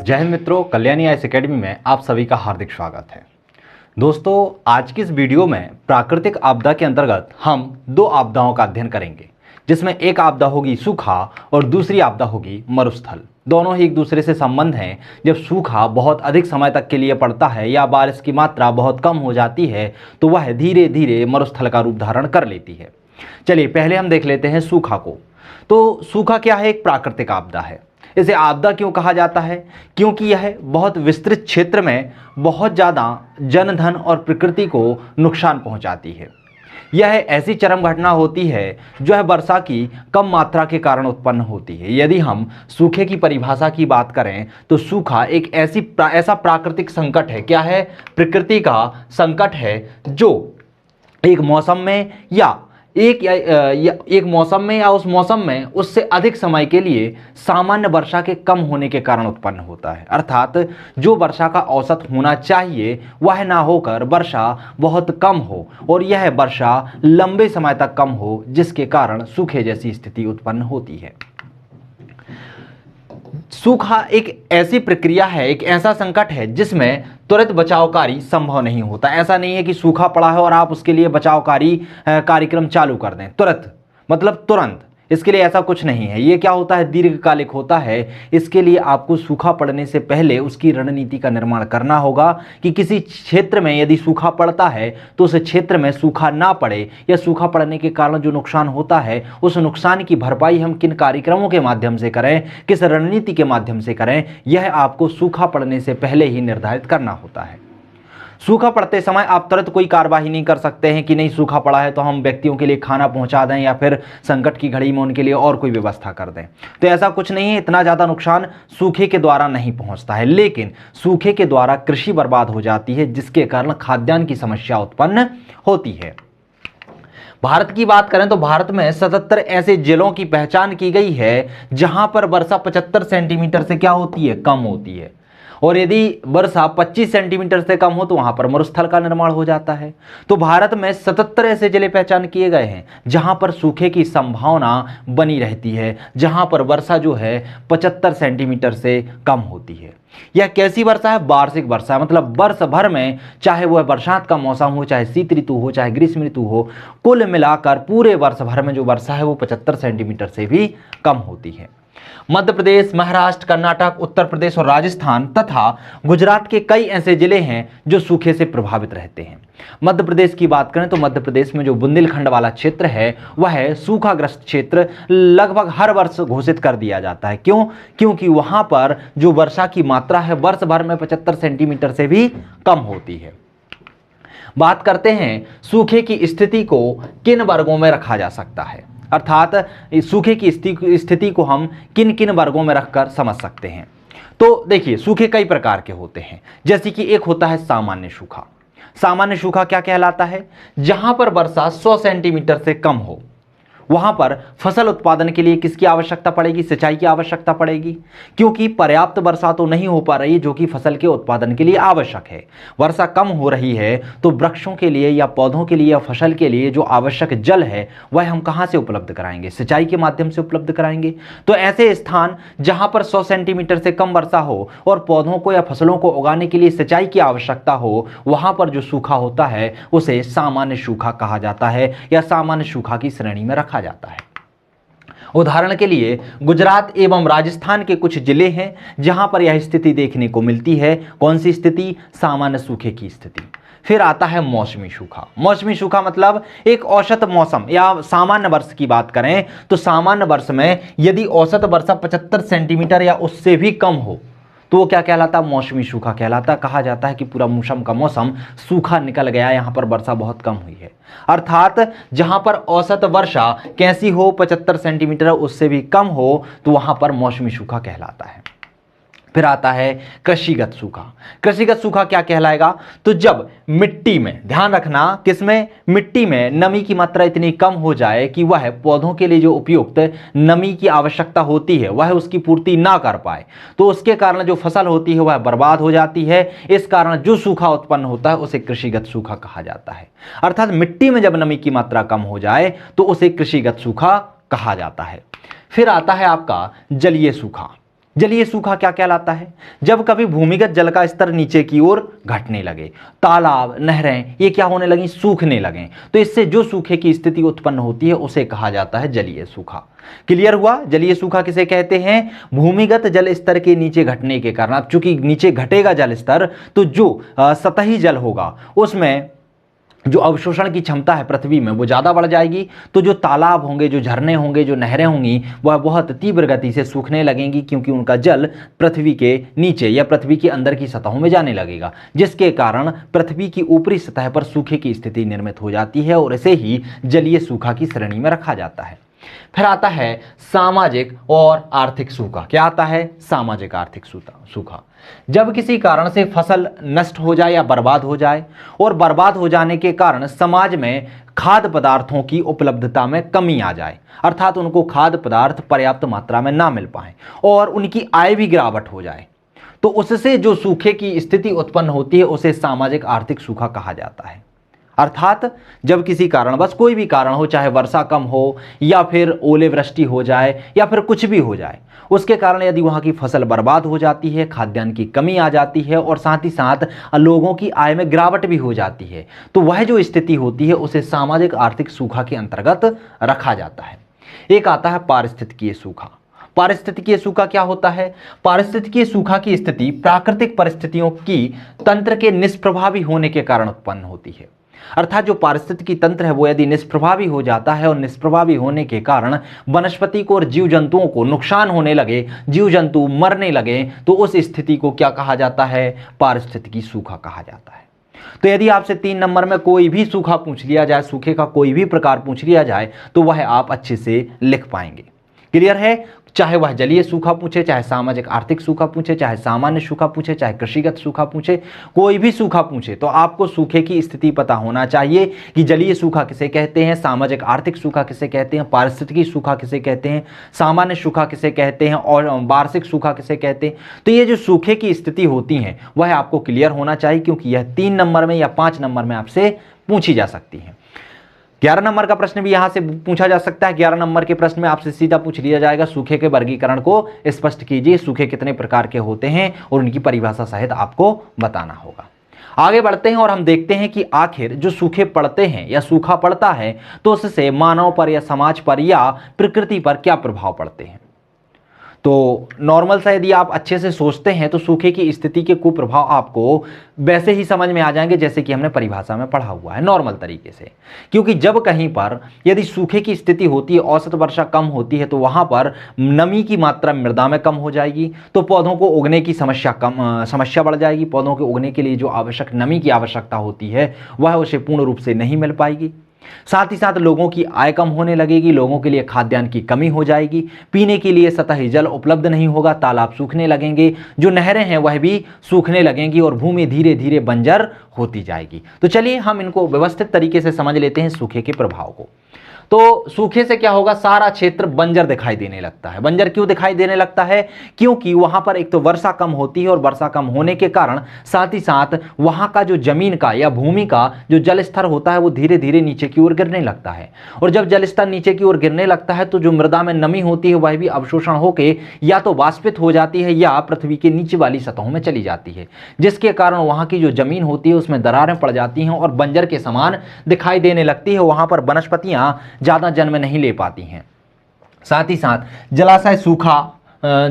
जय हिंद मित्रों, Kalyani IAS academy में आप सभी का हार्दिक स्वागत है। दोस्तों, आज की इस वीडियो में प्राकृतिक आपदा के अंतर्गत हम दो आपदाओं का अध्ययन करेंगे, जिसमें एक आपदा होगी सूखा और दूसरी आपदा होगी मरुस्थल। दोनों ही एक दूसरे से संबंध हैं। जब सूखा बहुत अधिक समय तक के लिए पड़ता है या बारिश की मात्रा बहुत कम हो जाती है तो वह धीरे धीरे मरुस्थल का रूप धारण कर लेती है। चलिए पहले हम देख लेते हैं सूखा को। तो सूखा क्या है? एक प्राकृतिक आपदा है। इसे आपदा क्यों कहा जाता है? क्योंकि यह बहुत विस्तृत क्षेत्र में बहुत ज़्यादा जन धन और प्रकृति को नुकसान पहुंचाती है। यह ऐसी चरम घटना होती है जो है वर्षा की कम मात्रा के कारण उत्पन्न होती है। यदि हम सूखे की परिभाषा की बात करें तो सूखा एक ऐसा प्राकृतिक संकट है। क्या है? प्रकृति का संकट है जो एक मौसम में या एक मौसम में या उस मौसम में उससे अधिक समय के लिए सामान्य वर्षा के कम होने के कारण उत्पन्न होता है। अर्थात जो वर्षा का औसत होना चाहिए वह ना होकर वर्षा बहुत कम हो और यह वर्षा लंबे समय तक कम हो, जिसके कारण सूखे जैसी स्थिति उत्पन्न होती है। सूखा एक ऐसी प्रक्रिया है, एक ऐसा संकट है जिसमें तुरंत बचावकारी संभव नहीं होता। ऐसा नहीं है कि सूखा पड़ा है और आप उसके लिए बचावकारी कार्यक्रम चालू कर दें तुरंत, मतलब तुरंत। इसके लिए ऐसा कुछ नहीं है। ये क्या होता है? दीर्घकालिक होता है। इसके लिए आपको सूखा पड़ने से पहले उसकी रणनीति का निर्माण करना होगा कि किसी क्षेत्र में यदि सूखा पड़ता है तो उस क्षेत्र में सूखा ना पड़े, या सूखा पड़ने के कारण जो नुकसान होता है उस नुकसान की भरपाई हम किन कार्यक्रमों के माध्यम से करें, किस रणनीति के माध्यम से करें, यह आपको सूखा पड़ने से पहले ही निर्धारित करना होता है। सूखा पड़ते समय आप तुरंत कोई कार्रवाई नहीं कर सकते हैं कि नहीं सूखा पड़ा है तो हम व्यक्तियों के लिए खाना पहुंचा दें या फिर संकट की घड़ी में उनके लिए और कोई व्यवस्था कर दें। तो ऐसा कुछ नहीं है। इतना ज़्यादा नुकसान सूखे के द्वारा नहीं पहुंचता है, लेकिन सूखे के द्वारा कृषि बर्बाद हो जाती है, जिसके कारण खाद्यान्न की समस्या उत्पन्न होती है। भारत की बात करें तो भारत में 77 ऐसे जिलों की पहचान की गई है जहां पर वर्षा 75 सेंटीमीटर से क्या होती है? कम होती है। और यदि वर्षा 25 सेंटीमीटर से कम हो तो वहां पर मरुस्थल का निर्माण हो जाता है। तो भारत में 77 ऐसे जिले पहचान किए गए हैं जहां पर सूखे की संभावना बनी रहती है, जहां पर वर्षा जो है 75 सेंटीमीटर से कम होती है। यह कैसी वर्षा है? वार्षिक वर्षा, मतलब वर्ष भर में, चाहे वह बरसात का मौसम हो, चाहे शीत ऋतु हो, चाहे ग्रीष्म ऋतु हो, कुल मिलाकर पूरे वर्ष भर में जो वर्षा है वो 75 सेंटीमीटर से भी कम होती है। मध्य प्रदेश, महाराष्ट्र, कर्नाटक, उत्तर प्रदेश और राजस्थान तथा गुजरात के कई ऐसे जिले हैं जो सूखे से प्रभावित रहते हैं। मध्य प्रदेश की बात करें तो मध्य प्रदेश में जो बुंदेलखंड वाला क्षेत्र है वह सूखाग्रस्त क्षेत्र लगभग हर वर्ष घोषित कर दिया जाता है। क्यों? क्योंकि वहां पर जो वर्षा की मात्रा है वर्ष भर में 75 सेंटीमीटर से भी कम होती है। बात करते हैं सूखे की स्थिति को किन वर्गों में रखा जा सकता है, अर्थात सूखे की स्थिति को हम किन किन वर्गों में रखकर समझ सकते हैं। तो देखिए, सूखे कई प्रकार के होते हैं। जैसे कि एक होता है सामान्य सूखा। सामान्य सूखा क्या कहलाता है? जहां पर वर्षा 100 सेंटीमीटर से कम हो, वहां पर फसल उत्पादन के लिए किसकी आवश्यकता पड़ेगी? सिंचाई की आवश्यकता पड़ेगी, क्योंकि पर्याप्त वर्षा तो नहीं हो पा रही जो कि फसल के उत्पादन के लिए आवश्यक है। वर्षा कम हो रही है तो वृक्षों के लिए या पौधों के लिए या फसल के लिए जो आवश्यक जल है वह हम कहां से उपलब्ध कराएंगे? सिंचाई के माध्यम से उपलब्ध कराएंगे। तो ऐसे स्थान जहां पर 100 सेंटीमीटर से कम वर्षा हो और पौधों को या फसलों को उगाने के लिए सिंचाई की आवश्यकता हो, वहां पर जो सूखा होता है उसे सामान्य सूखा कहा जाता है या सामान्य सूखा की श्रेणी में रखा जाता है। उदाहरण के लिए गुजरात एवं राजस्थान के कुछ जिले हैं जहां पर यह स्थिति देखने को मिलती है। कौन सी स्थिति? सामान्य सूखे की स्थिति। फिर आता है मौसमी सूखा। मौसमी सूखा मतलब एक औसत मौसम या सामान्य वर्ष की बात करें तो सामान्य वर्ष में यदि औसत वर्षा 75 सेंटीमीटर या उससे भी कम हो तो वो क्या कहलाता? मौसमी सूखा कहलाता। कहा जाता है कि पूरा मौसम का मौसम सूखा निकल गया, यहाँ पर वर्षा बहुत कम हुई है। अर्थात जहां पर औसत वर्षा कैसी हो? 75 सेंटीमीटर उससे भी कम हो तो वहां पर मौसमी सूखा कहलाता है। फिर आता है कृषिगत सूखा। कृषिगत सूखा क्या कहलाएगा? तो जब मिट्टी में, ध्यान रखना किसमें? मिट्टी में नमी की मात्रा इतनी कम हो जाए कि वह पौधों के लिए जो उपयुक्त नमी की आवश्यकता होती है वह उसकी पूर्ति ना कर पाए, तो उसके कारण जो फसल होती है वह बर्बाद हो जाती है। इस कारण जो सूखा उत्पन्न होता है उसे कृषिगत सूखा कहा जाता है। अर्थात मिट्टी में जब नमी की मात्रा कम हो जाए तो उसे कृषिगत सूखा कहा जाता है। फिर आता है आपका जलीय सूखा। जलीय सूखा क्या कहलाता है? जब कभी भूमिगत जल का स्तर नीचे की ओर घटने लगे, तालाब, नहरें ये क्या होने लगी? सूखने लगे, तो इससे जो सूखे की स्थिति उत्पन्न होती है उसे कहा जाता है जलीय सूखा। क्लियर हुआ? जलीय सूखा किसे कहते हैं? भूमिगत जल स्तर के नीचे घटने के कारण। अब चूंकि नीचे घटेगा जल स्तर, तो जो सतही जल होगा उसमें जो अवशोषण की क्षमता है पृथ्वी में वो ज़्यादा बढ़ जाएगी, तो जो तालाब होंगे, जो झरने होंगे, जो नहरें होंगी, वह बहुत तीव्र गति से सूखने लगेंगी, क्योंकि उनका जल पृथ्वी के नीचे या पृथ्वी के अंदर की सतहों में जाने लगेगा, जिसके कारण पृथ्वी की ऊपरी सतह पर सूखे की स्थिति निर्मित हो जाती है और इसे ही जलीय सूखा की श्रेणी में रखा जाता है। फिर आता है सामाजिक और आर्थिक सूखा। क्या आता है? सामाजिक आर्थिक सूखा। जब किसी कारण से फसल नष्ट हो जाए या बर्बाद हो जाए, और बर्बाद हो जाने के कारण समाज में खाद्य पदार्थों की उपलब्धता में कमी आ जाए, अर्थात उनको खाद्य पदार्थ पर्याप्त मात्रा में ना मिल पाए और उनकी आय भी गिरावट हो जाए, तो उससे जो सूखे की स्थिति उत्पन्न होती है उसे सामाजिक आर्थिक सूखा कहा जाता है। अर्थात जब किसी कारणवश, कोई भी कारण हो, चाहे वर्षा कम हो या फिर ओले वृष्टि हो जाए या फिर कुछ भी हो जाए, उसके कारण यदि वहाँ की फसल बर्बाद हो जाती है, खाद्यान्न की कमी आ जाती है और साथ ही साथ लोगों की आय में गिरावट भी हो जाती है, तो वह जो स्थिति होती है उसे सामाजिक आर्थिक सूखा के अंतर्गत रखा जाता है। एक आता है पारिस्थितिकीय सूखा। पारिस्थितिकीय सूखा क्या होता है? पारिस्थितिकीय सूखा की स्थिति प्राकृतिक परिस्थितियों की तंत्र के निष्प्रभावी होने के कारण उत्पन्न होती है। अर्थात जो पारिस्थितिकी तंत्र है वो यदि निष्प्रभावी हो जाता है और निष्प्रभावी होने के कारण वनस्पति को और जीव जंतुओं को नुकसान होने लगे, जीव जंतु मरने लगे, तो उस स्थिति को क्या कहा जाता है? पारिस्थितिकी सूखा कहा जाता है। तो यदि आपसे 3 नंबर में कोई भी सूखा पूछ लिया जाए, सूखे का कोई भी प्रकार पूछ लिया जाए, तो वह आप अच्छे से लिख पाएंगे। क्लियर है? चाहे वह जलीय सूखा पूछे, चाहे सामाजिक आर्थिक सूखा पूछे, चाहे सामान्य सूखा पूछे, चाहे कृषिगत सूखा पूछे, कोई भी सूखा पूछे, तो आपको सूखे की स्थिति पता होना चाहिए कि जलीय सूखा किसे कहते हैं, सामाजिक आर्थिक सूखा किसे कहते हैं, पारिस्थितिकी सूखा किसे कहते हैं, सामान्य सूखा किसे कहते हैं और वार्षिक सूखा किसे कहते हैं। तो ये जो सूखे की स्थिति होती है वह आपको क्लियर होना चाहिए, क्योंकि यह 3 नंबर में या 5 नंबर में आपसे पूछी जा सकती है। 11 नंबर का प्रश्न भी यहां से पूछा जा सकता है। 11 नंबर के प्रश्न में आपसे सीधा पूछ लिया जाएगा, सूखे के वर्गीकरण को स्पष्ट कीजिए, सूखे कितने प्रकार के होते हैं और उनकी परिभाषा सहित आपको बताना होगा। आगे बढ़ते हैं और हम देखते हैं कि आखिर जो सूखे पड़ते हैं या सूखा पड़ता है तो उससे मानव पर या समाज पर या प्रकृति पर क्या प्रभाव पड़ते हैं। तो नॉर्मल सा यदि आप अच्छे से सोचते हैं तो सूखे की स्थिति के कुप्रभाव आपको वैसे ही समझ में आ जाएंगे जैसे कि हमने परिभाषा में पढ़ा हुआ है, नॉर्मल तरीके से। क्योंकि जब कहीं पर यदि सूखे की स्थिति होती है, औसत वर्षा कम होती है, तो वहां पर नमी की मात्रा मृदा में कम हो जाएगी, तो पौधों को उगने की समस्या बढ़ जाएगी। पौधों के उगने के लिए जो आवश्यक नमी की आवश्यकता होती है वह उसे पूर्ण रूप से नहीं मिल पाएगी। साथ ही साथ लोगों की आय कम होने लगेगी, लोगों के लिए खाद्यान्न की कमी हो जाएगी, पीने के लिए सतही जल उपलब्ध नहीं होगा, तालाब सूखने लगेंगे, जो नहरें हैं वह भी सूखने लगेंगी और भूमि धीरे धीरे बंजर होती जाएगी। तो चलिए हम इनको व्यवस्थित तरीके से समझ लेते हैं सूखे के प्रभाव को। तो सूखे से क्या होगा? सारा क्षेत्र बंजर दिखाई देने लगता है। बंजर क्यों दिखाई देने लगता है? क्योंकि वहां पर एक तो वर्षा कम होती है और वर्षा कम होने के कारण साथ ही साथ वहां का जो जमीन का या भूमि का जो जल स्तर होता है वो धीरे धीरे नीचे की ओर गिरने लगता है, और जब जल स्तर नीचे की ओर गिरने लगता है तो जो मृदा में नमी होती है वह भी अवशोषण होकर या तो वाष्पित हो जाती है या पृथ्वी के नीचे वाली सतहों में चली जाती है, जिसके कारण वहां की जो जमीन होती है उसमें दरारें पड़ जाती हैं और बंजर के समान दिखाई देने लगती है। वहां पर वनस्पतियां ज्यादा जन्म नहीं ले पाती हैं। साथ ही साथ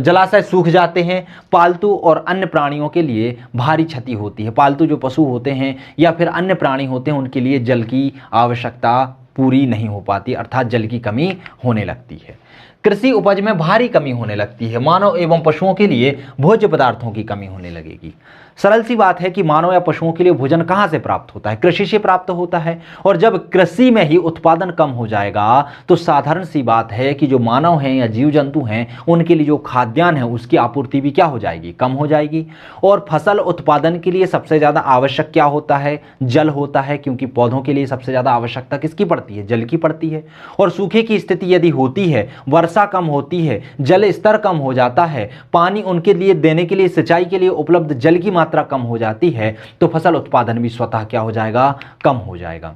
जलाशय सूख जाते हैं। पालतू और अन्य प्राणियों के लिए भारी क्षति होती है। पालतू जो पशु होते हैं या फिर अन्य प्राणी होते हैं उनके लिए जल की आवश्यकता पूरी नहीं हो पाती, अर्थात जल की कमी होने लगती है। कृषि उपज में भारी कमी होने लगती है। मानव एवं पशुओं के लिए भोज्य पदार्थों की कमी होने लगेगी। सरल सी बात है कि मानव या पशुओं के लिए भोजन कहां से प्राप्त होता है? कृषि से प्राप्त होता है, और जब कृषि में ही उत्पादन कम हो जाएगा तो साधारण सी बात है कि जो मानव हैं या जीव जंतु हैं उनके लिए जो खाद्यान्न है उसकी आपूर्ति भी क्या हो जाएगी? कम हो जाएगी। और फसल उत्पादन के लिए सबसे ज्यादा आवश्यक क्या होता है? जल होता है, क्योंकि पौधों के लिए सबसे ज्यादा आवश्यकता किसकी पड़ती है? जल की पड़ती है। और सूखे की स्थिति यदि होती है, वर्षा कम होती है, जल स्तर कम हो जाता है, पानी उनके लिए देने के लिए, सिंचाई के लिए उपलब्ध जल की मात्रा कम हो जाती है, तो फसल उत्पादन भी स्वतः क्या हो जाएगा? कम हो जाएगा।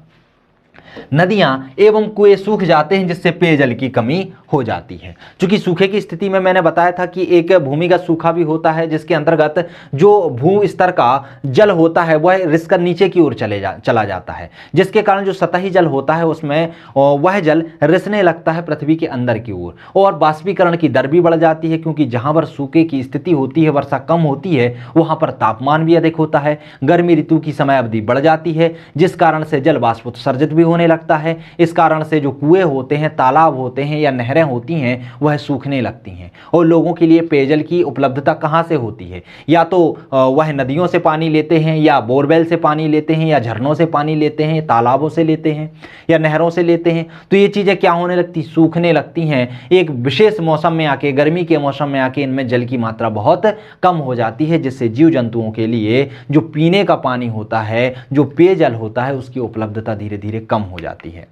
नदियां एवं कुएं सूख जाते हैं, जिससे पेयजल की कमी हो जाती है। चूंकि सूखे की स्थिति में मैंने बताया था कि एक भूमिगत सूखा भी होता है, जिसके अंतर्गत जो भू स्तर का जल होता है वह रिसकर नीचे की ओर चला जाता है, जिसके कारण जो सतही जल होता है उसमें वह जल रिसने लगता है पृथ्वी के अंदर की ओर, और बाष्पीकरण की दर भी बढ़ जाती है, क्योंकि जहां पर सूखे की स्थिति होती है, वर्षा कम होती है, वहां पर तापमान भी अधिक होता है, गर्मी ऋतु की समय अवधि बढ़ जाती है, जिस कारण से जल वाष्प उत्सर्जित भी होने लगता है। इस कारण से जो कुएं होते हैं, तालाब होते हैं या नहरें होती हैं, वह सूखने लगती हैं। और लोगों के लिए पेयजल की उपलब्धता कहां से होती है? या तो वह नदियों से पानी लेते हैं, या बोरवेल से पानी लेते हैं, या झरनों से पानी लेते हैं, तालाबों से लेते हैं, या नहरों से लेते हैं। तो ये चीजें क्या होने लगती? सूखने लगती हैं। एक विशेष मौसम में आके, गर्मी के मौसम में आके इनमें जल की मात्रा बहुत कम हो जाती है, जिससे जीव जंतुओं के लिए जो पीने का पानी होता है, जो पेयजल होता है, उसकी उपलब्धता धीरे धीरे कम हो जाती है।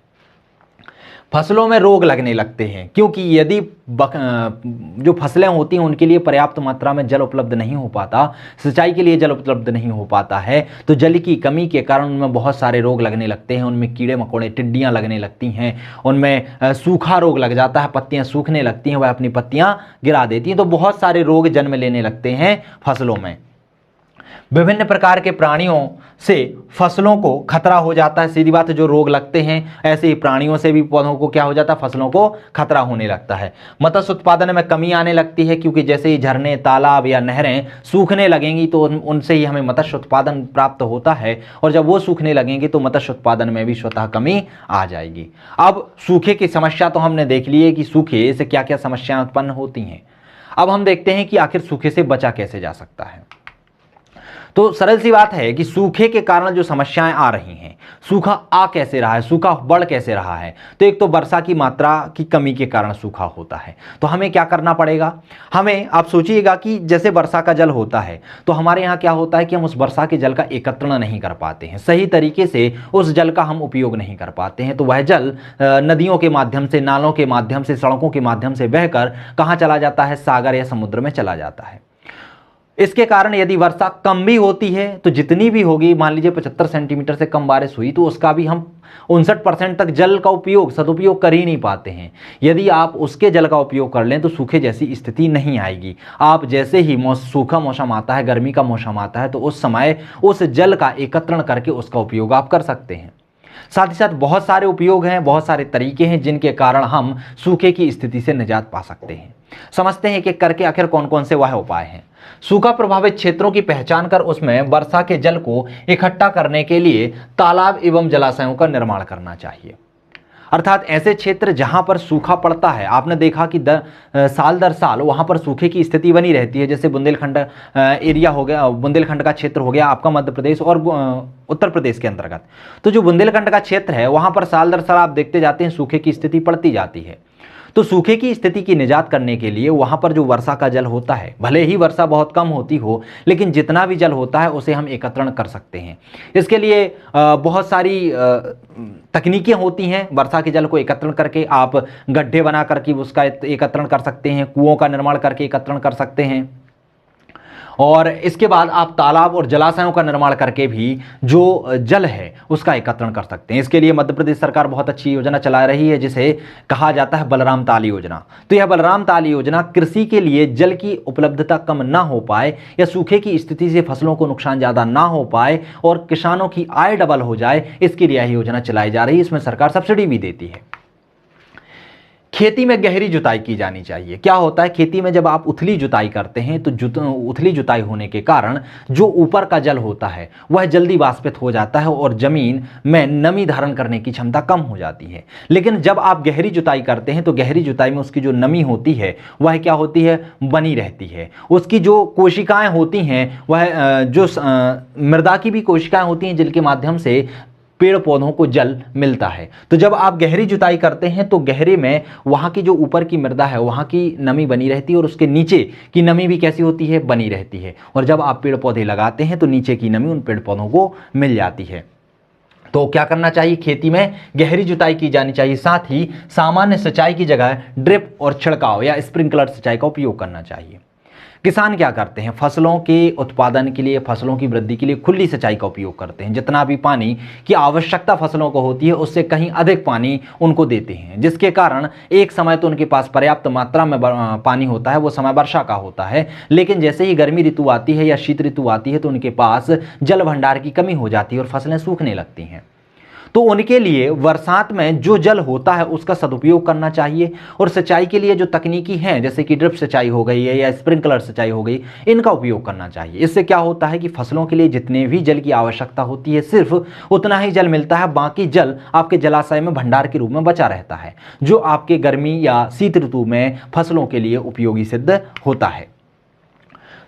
फसलों में रोग लगने लगते हैं, क्योंकि यदि जो फसलें होती हैं उनके लिए पर्याप्त मात्रा में जल उपलब्ध नहीं हो पाता, सिंचाई के लिए जल उपलब्ध नहीं हो पाता है, तो जल की कमी के कारण उनमें बहुत सारे रोग लगने लगते हैं। उनमें कीड़े मकोड़े, टिड्डियां लगने लगती हैं, उनमें सूखा रोग लग जाता है, पत्तियां सूखने लगती हैं, वह अपनी पत्तियां गिरा देती हैं। तो बहुत सारे रोग जन्म लेने लगते हैं फसलों में। विभिन्न प्रकार के प्राणियों से फसलों को खतरा हो जाता है। सीधी बात है, जो रोग लगते हैं ऐसे ही प्राणियों से भी पौधों को क्या हो जाता है? फसलों को खतरा होने लगता है। मत्स्य उत्पादन में कमी आने लगती है, क्योंकि जैसे ही झरने, तालाब या नहरें सूखने लगेंगी तो उनसे ही हमें मत्स्य उत्पादन प्राप्त होता है, और जब वो सूखने लगेंगे तो मत्स्य उत्पादन में भी स्वतः कमी आ जाएगी। अब सूखे की समस्या तो हमने देख ली है कि सूखे से क्या क्या समस्याएं उत्पन्न होती हैं। अब हम देखते हैं कि आखिर सूखे से बचा कैसे जा सकता है। तो सरल सी बात है कि सूखे के कारण जो समस्याएं आ रही हैं, सूखा आ कैसे रहा है, सूखा बढ़ कैसे रहा है? तो एक तो वर्षा की मात्रा की कमी के कारण सूखा होता है। तो हमें क्या करना पड़ेगा? हमें, आप सोचिएगा कि जैसे वर्षा का जल होता है, तो हमारे यहाँ क्या होता है कि हम उस वर्षा के जल का एकत्रण नहीं कर पाते हैं, सही तरीके से उस जल का हम उपयोग नहीं कर पाते हैं। तो वह जल नदियों के माध्यम से, नालों के माध्यम से, सड़कों के माध्यम से बहकर कहाँ चला जाता है? सागर या समुद्र में चला जाता है। इसके कारण यदि वर्षा कम भी होती है तो जितनी भी होगी, मान लीजिए 75 सेंटीमीटर से कम बारिश हुई, तो उसका भी हम 59% तक जल का सदुपयोग कर ही नहीं पाते हैं। यदि आप उसके जल का उपयोग कर लें तो सूखे जैसी स्थिति नहीं आएगी। आप जैसे ही सूखा मौसम आता है, गर्मी का मौसम आता है, तो उस समय उस जल का एकत्रण करके उसका उपयोग आप कर सकते हैं। साथ ही साथ बहुत सारे उपयोग हैं, बहुत सारे तरीके हैं जिनके कारण हम सूखे की स्थिति से निजात पा सकते हैं। समझते हैं एक एक करके आखिर कौन कौन से वह उपाय हैं। सूखा प्रभावित क्षेत्रों की पहचान कर उसमें वर्षा के जल को इकट्ठा करने के लिए तालाब एवं जलाशयों का निर्माण करना चाहिए। अर्थात ऐसे क्षेत्र जहां पर सूखा पड़ता है, आपने देखा कि साल दर साल वहां पर सूखे की स्थिति बनी रहती है। जैसे बुंदेलखंड एरिया हो गया, बुंदेलखंड का क्षेत्र हो गया आपका मध्य प्रदेश और उत्तर प्रदेश के अंतर्गत। तो जो बुंदेलखंड का क्षेत्र है वहां पर साल दर साल आप देखते जाते हैं सूखे की स्थिति पड़ती जाती है। तो सूखे की स्थिति की निजात करने के लिए वहां पर जो वर्षा का जल होता है, भले ही वर्षा बहुत कम होती हो, लेकिन जितना भी जल होता है उसे हम एकत्रण कर सकते हैं। इसके लिए बहुत सारी तकनीकें होती हैं। वर्षा के जल को एकत्रण करके आप गड्ढे बना करके उसका एकत्रण कर सकते हैं, कुओं का निर्माण करके एकत्रण कर सकते हैं, और इसके बाद आप तालाब और जलाशयों का निर्माण करके भी जो जल है उसका एकत्रण कर सकते हैं। इसके लिए मध्य प्रदेश सरकार बहुत अच्छी योजना चला रही है, जिसे कहा जाता है बलराम ताल योजना। तो यह बलराम ताल योजना कृषि के लिए जल की उपलब्धता कम ना हो पाए या सूखे की स्थिति से फसलों को नुकसान ज़्यादा ना हो पाए और किसानों की आय डबल हो जाए, इसके लिए यह योजना चलाई जा रही है। इसमें सरकार सब्सिडी भी देती है। खेती में गहरी जुताई की जानी चाहिए। क्या होता है, खेती में जब आप उथली जुताई करते हैं तो उथली जुताई होने के कारण जो ऊपर का जल होता है वह जल्दी वाष्पित हो जाता है और जमीन में नमी धारण करने की क्षमता कम हो जाती है। लेकिन जब आप गहरी जुताई करते हैं तो गहरी जुताई में उसकी जो नमी होती है वह क्या होती है, बनी रहती है। उसकी जो कोशिकाएं होती हैं वह जो मृदा की भी कोशिकाएं होती हैं जिनके माध्यम से पेड़ पौधों को जल मिलता है। तो जब आप गहरी जुताई करते हैं तो गहरे में वहाँ की जो ऊपर की मृदा है वहाँ की नमी बनी रहती है और उसके नीचे की नमी भी कैसी होती है, बनी रहती है। और जब आप पेड़ पौधे लगाते हैं तो नीचे की नमी उन पेड़ पौधों को मिल जाती है। तो क्या करना चाहिए, खेती में गहरी जुताई की जानी चाहिए। साथ ही सामान्य सिंचाई की जगह ड्रिप और छिड़काव या स्प्रिंकलर सिंचाई का उपयोग करना चाहिए। किसान क्या करते हैं, फसलों के उत्पादन के लिए, फसलों की वृद्धि के लिए खुली सिंचाई का उपयोग करते हैं। जितना भी पानी की आवश्यकता फसलों को होती है उससे कहीं अधिक पानी उनको देते हैं, जिसके कारण एक समय तो उनके पास पर्याप्त मात्रा में पानी होता है, वो समय वर्षा का होता है, लेकिन जैसे ही गर्मी ऋतु आती है या शीत ऋतु आती है तो उनके पास जल भंडार की कमी हो जाती है और फसलें सूखने लगती हैं। तो उनके लिए बरसात में जो जल होता है उसका सदुपयोग करना चाहिए, और सिंचाई के लिए जो तकनीकी हैं जैसे कि ड्रिप सिंचाई हो गई है या स्प्रिंकलर सिंचाई हो गई, इनका उपयोग करना चाहिए। इससे क्या होता है कि फसलों के लिए जितने भी जल की आवश्यकता होती है सिर्फ उतना ही जल मिलता है, बाकी जल आपके जलाशय में भंडार के रूप में बचा रहता है, जो आपके गर्मी या शीत ऋतु में फसलों के लिए उपयोगी सिद्ध होता है।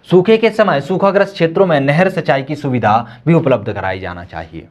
सूखे के समय सूखाग्रस्त क्षेत्रों में नहर सिंचाई की सुविधा भी उपलब्ध कराई जाना चाहिए।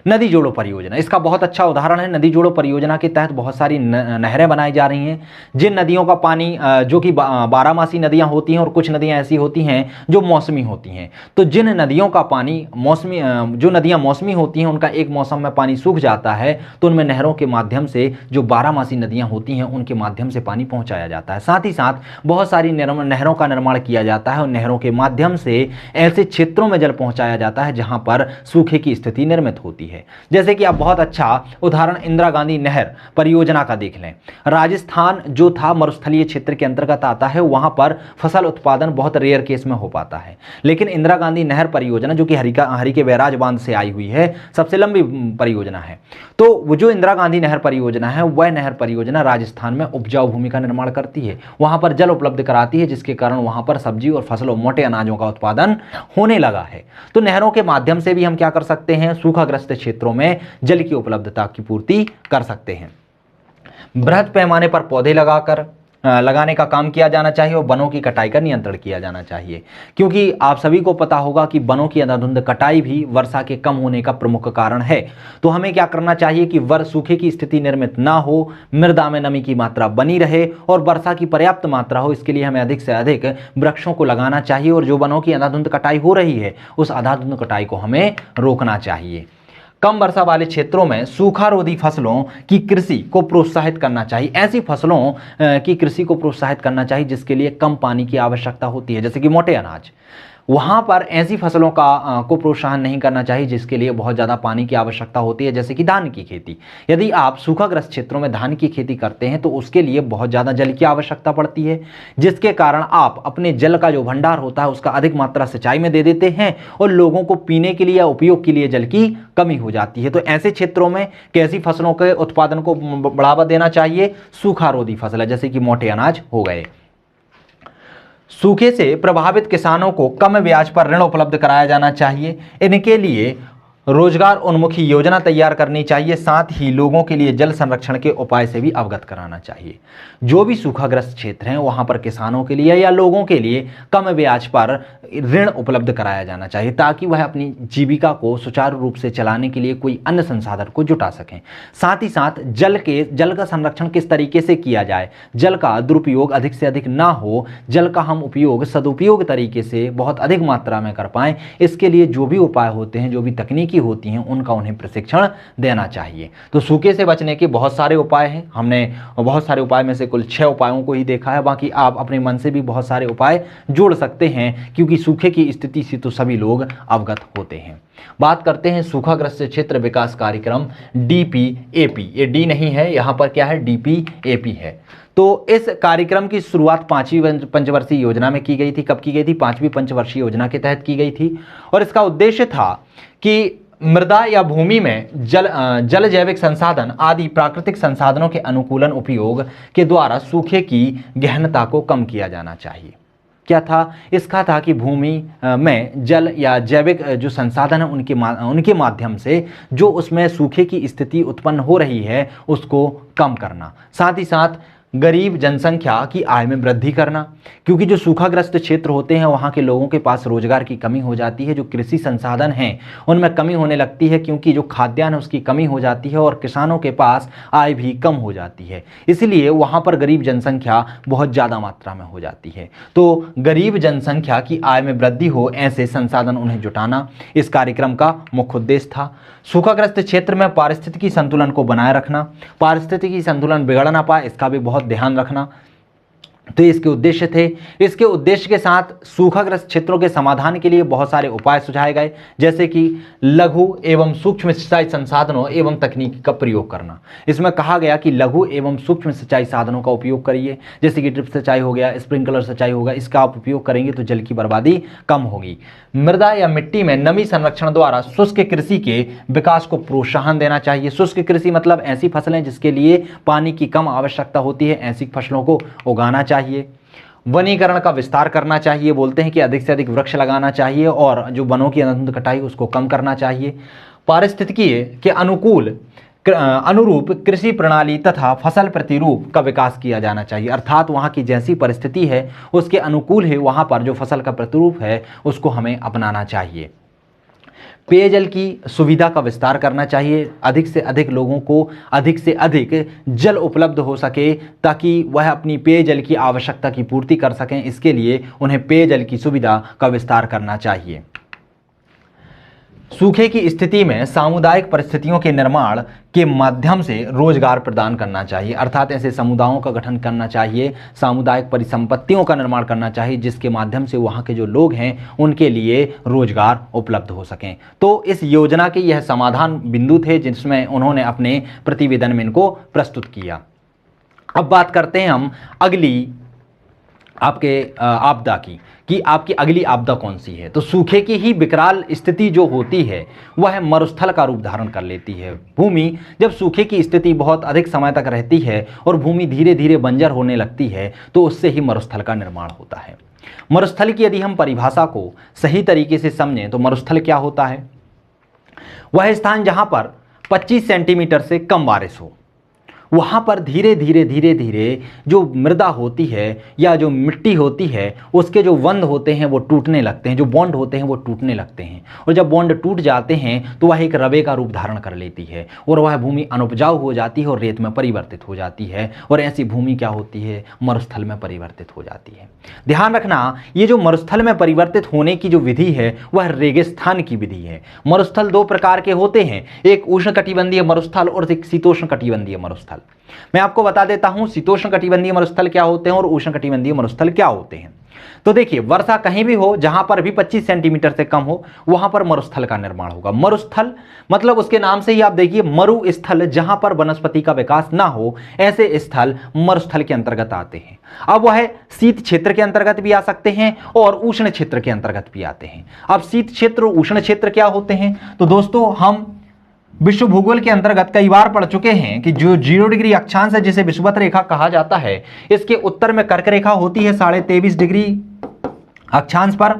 नदी जोड़ो परियोजना इसका बहुत अच्छा उदाहरण है। नदी जोड़ो परियोजना के तहत बहुत सारी नहरें बनाई जा रही हैं, जिन नदियों का पानी जो कि 12मासी नदियां होती हैं और कुछ नदियां ऐसी होती हैं जो मौसमी होती हैं। तो जिन नदियों का पानी मौसमी, जो नदियां मौसमी होती हैं उनका एक मौसम में पानी सूख जाता है तो उनमें नहरों के माध्यम से जो 12मासी नदियां होती हैं उनके माध्यम से पानी पहुँचाया जाता है। साथ ही साथ बहुत सारी नहरों का निर्माण किया जाता है और नहरों के माध्यम से ऐसे क्षेत्रों में जल पहुँचाया जाता है जहाँ पर सूखे की स्थिति निर्मित होती है। जैसे कि आप बहुत अच्छा उदाहरण इंदिरा गांधी नहर परियोजना का देख लें। राजस्थान जो था मरुस्थलीय क्षेत्र के अंतर्गत आता है, वहां पर फसल उत्पादन बहुत रेयर केस में हो पाता है, लेकिन इंदिरा गांधी नहर परियोजना जो कि हरिके बैराज बांध से आई हुई है, सबसे लंबी परियोजना है। तो वो जो इंदिरा गांधी नहर परियोजना है वह नहर परियोजना राजस्थान में उपजाऊ भूमि का निर्माण करती है, वहां पर जल उपलब्ध कराती है, जिसके कारण वहां पर सब्जी और फसलों मोटे अनाजों का उत्पादन होने लगा है। तो नहरों के माध्यम से भी हम क्या कर सकते हैं, सूखाग्रस्त क्षेत्रों में जल की उपलब्धता की पूर्ति कर सकते हैं। बृहद पैमाने पर पौधे लगाने का काम किया जाना चाहिए और वनों की कटाई का नियंत्रण किया जाना चाहिए, क्योंकि आप सभी को पता होगा कि वनों की अंधाधुंध कटाई भी वर्षा के कम होने का प्रमुख कारण है। तो हमें क्या करना चाहिए कि सूखे की स्थिति निर्मित ना हो, मृदा में नमी की मात्रा बनी रहे और वर्षा की पर्याप्त मात्रा हो, इसके लिए हमें अधिक से अधिक वृक्षों को लगाना चाहिए और जो वनों की अंधाधुंध कटाई हो रही है उस अंधाधुंध कटाई को हमें रोकना चाहिए। कम वर्षा वाले क्षेत्रों में सूखारोधी फसलों की कृषि को प्रोत्साहित करना चाहिए। ऐसी फसलों की कृषि को प्रोत्साहित करना चाहिए जिसके लिए कम पानी की आवश्यकता होती है, जैसे कि मोटे अनाज। वहाँ पर ऐसी फसलों को प्रोत्साहन नहीं करना चाहिए जिसके लिए बहुत ज़्यादा पानी की आवश्यकता होती है, जैसे कि धान की खेती। यदि आप सूखाग्रस्त क्षेत्रों में धान की खेती करते हैं तो उसके लिए बहुत ज़्यादा जल की आवश्यकता पड़ती है, जिसके कारण आप अपने जल का जो भंडार होता है उसका अधिक मात्रा सिंचाई में दे देते हैं और लोगों को पीने के लिए या उपयोग के लिए जल की कमी हो जाती है। तो ऐसे क्षेत्रों में कैसी फसलों के उत्पादन को बढ़ावा देना चाहिए, सूखारोधी फसल, जैसे कि मोटे अनाज हो गए। सूखे से प्रभावित किसानों को कम ब्याज पर ऋण उपलब्ध कराया जाना चाहिए। इनके लिए रोजगार उन्मुखी योजना तैयार करनी चाहिए, साथ ही लोगों के लिए जल संरक्षण के उपाय से भी अवगत कराना चाहिए। जो भी सूखाग्रस्त क्षेत्र हैं वहां पर किसानों के लिए या लोगों के लिए कम ब्याज पर ऋण उपलब्ध कराया जाना चाहिए ताकि वह अपनी जीविका को सुचारू रूप से चलाने के लिए कोई अन्य संसाधन को जुटा सकें। साथ ही साथ जल का संरक्षण किस तरीके से किया जाए, जल का दुरुपयोग अधिक से अधिक ना हो, जल का हम उपयोग सदुपयोग तरीके से बहुत अधिक मात्रा में कर पाएं, इसके लिए जो भी उपाय होते हैं, जो भी तकनीकी होती हैं, उनका उन्हें प्रशिक्षण देना चाहिए। तो सूखे से बचने के बहुत सारे उपाय हैं। हमने बहुत सारे उपाय में से कुल 6 उपायों को ही देखा है, बाकी आप अपने मन से भी बहुत सारे उपाय जोड़ सकते हैं, क्योंकि सूखे की स्थिति से तो सभी लोग अवगत होते हैं। बात करते हैं सूखाग्रस्त क्षेत्र विकास कार्यक्रम DPAP। ये डी नहीं है, यहाँ पर क्या है, DPAP है। तो इस कार्यक्रम की शुरुआत 5वीं पंचवर्षीय योजना में की गई थी। कब की गई थी? 5वीं पंचवर्षीय योजना के तहत की गई थी और इसका उद्देश्य था कि मृदा या भूमि में जल जैविक संसाधन आदि प्राकृतिक संसाधनों के अनुकूलन उपयोग के द्वारा सूखे की गहनता को कम किया जाना चाहिए। क्या था? इसका था कि भूमि में जल या जैविक जो संसाधन है उनके माध्यम से जो उसमें सूखे की स्थिति उत्पन्न हो रही है उसको कम करना, साथ ही साथ गरीब जनसंख्या की आय में वृद्धि करना, क्योंकि जो सूखाग्रस्त क्षेत्र होते हैं वहाँ के लोगों के पास रोजगार की कमी हो जाती है, जो कृषि संसाधन हैं उनमें कमी होने लगती है, क्योंकि जो खाद्यान्न है उसकी कमी हो जाती है और किसानों के पास आय भी कम हो जाती है, इसलिए वहाँ पर गरीब जनसंख्या बहुत ज़्यादा मात्रा में हो जाती है। तो गरीब जनसंख्या की आय में वृद्धि हो, ऐसे संसाधन उन्हें जुटाना इस कार्यक्रम का मुख्य उद्देश्य था। सूखाग्रस्त क्षेत्र में पारिस्थितिकी संतुलन को बनाए रखना, पारिस्थितिकी संतुलन बिगड़ ना पाए इसका भी बहुत ध्यान रखना। तो इसके उद्देश्य थे। इसके उद्देश्य के साथ सूखाग्रस्त क्षेत्रों के समाधान के लिए बहुत सारे उपाय सुझाए गए, जैसे कि लघु एवं सूक्ष्म सिंचाई संसाधनों एवं तकनीक का प्रयोग करना। इसमें कहा गया कि लघु एवं सूक्ष्म सिंचाई साधनों का उपयोग करिए, जैसे कि ड्रिप सिंचाई हो गया, स्प्रिंकलर सिंचाई होगा, इसका आप उपयोग करेंगे तो जल की बर्बादी कम होगी। मृदा या मिट्टी में नमी संरक्षण द्वारा शुष्क कृषि के विकास को प्रोत्साहन देना चाहिए। शुष्क कृषि मतलब ऐसी फसलें जिसके लिए पानी की कम आवश्यकता होती है, ऐसी फसलों को उगाना चाहिए। वनीकरण का विस्तार करना चाहिए, बोलते हैं कि अधिक से अधिक वृक्ष लगाना चाहिए और जो वनों की अनंत कटाई उसको कम करना चाहिए। पारिस्थितिकीय के अनुरूप कृषि प्रणाली तथा फसल प्रतिरूप का विकास किया जाना चाहिए, अर्थात वहाँ की जैसी परिस्थिति है उसके अनुकूल है वहाँ पर जो फसल का प्रतिरूप है उसको हमें अपनाना चाहिए। पेयजल की सुविधा का विस्तार करना चाहिए, अधिक से अधिक लोगों को अधिक से अधिक जल उपलब्ध हो सके ताकि वह अपनी पेयजल की आवश्यकता की पूर्ति कर सकें। इसके लिए उन्हें पेयजल की सुविधा का विस्तार करना चाहिए। सूखे की स्थिति में सामुदायिक परिस्थितियों के निर्माण के माध्यम से रोजगार प्रदान करना चाहिए, अर्थात ऐसे समुदायों का गठन करना चाहिए, सामुदायिक परिसंपत्तियों का निर्माण करना चाहिए जिसके माध्यम से वहाँ के जो लोग हैं उनके लिए रोजगार उपलब्ध हो सकें। तो इस योजना के यह समाधान बिंदु थे जिसमें उन्होंने अपने प्रतिवेदन में इनको प्रस्तुत किया। अब बात करते हैं हम अगली आपके आपदा की, कि आपकी अगली आपदा कौन सी है। तो सूखे की ही विकराल स्थिति जो होती है वह मरुस्थल का रूप धारण कर लेती है। भूमि जब सूखे की स्थिति बहुत अधिक समय तक रहती है और भूमि धीरे धीरे बंजर होने लगती है तो उससे ही मरुस्थल का निर्माण होता है। मरुस्थल की यदि हम परिभाषा को सही तरीके से समझें तो मरुस्थल क्या होता है, वह स्थान जहां पर 25 सेंटीमीटर से कम बारिश हो, वहाँ पर धीरे धीरे जो मृदा होती है या जो मिट्टी होती है उसके जो बंध होते हैं वो टूटने लगते हैं, जो बॉन्ड होते हैं वो टूटने लगते हैं, और जब बॉन्ड टूट जाते हैं तो वह एक रवे का रूप धारण कर लेती है और वह भूमि अनुपजाऊ हो जाती है और रेत में परिवर्तित हो जाती है, और ऐसी भूमि क्या होती है, मरुस्थल में परिवर्तित हो जाती है। ध्यान रखना, ये जो मरुस्थल में परिवर्तित होने की जो विधि है वह रेगिस्तान की विधि है। मरुस्थल दो प्रकार के होते हैं, एक उष्णकटिबंधीय मरुस्थल और एक शीतोष्ण कटिबंधीय मरुस्थल। मैं आपको बता देता हूं शीतोष्ण कटिबंधीय मरुस्थल क्या होते हैं और उष्ण कटिबंधीय मरुस्थल क्या होते हैं। तो देखिए, वर्षा कहीं भी हो जहां पर भी 25 सेंटीमीटर से कम हो वहां पर मरुस्थल का निर्माण होगा। मरुस्थल मतलब उसके नाम से ही आप देखिए, मरुस्थल जहां पर वनस्पति का विकास ना हो, ऐसे स्थल मरुस्थल के अंतर्गत आते हैं। अब वह शीत क्षेत्र के अंतर्गत भी आ सकते हैं और उष्ण क्षेत्र के अंतर्गत भी आते हैं। अब शीत क्षेत्र और उष्ण क्षेत्र क्या होते हैं, तो दोस्तों हम विश्व भूगोल के अंतर्गत कई बार पढ़ चुके हैं कि जो 0 डिग्री अक्षांश है जिसे विषुवत रेखा कहा जाता है, इसके उत्तर में कर्क रेखा होती है 23.5 डिग्री अक्षांश पर,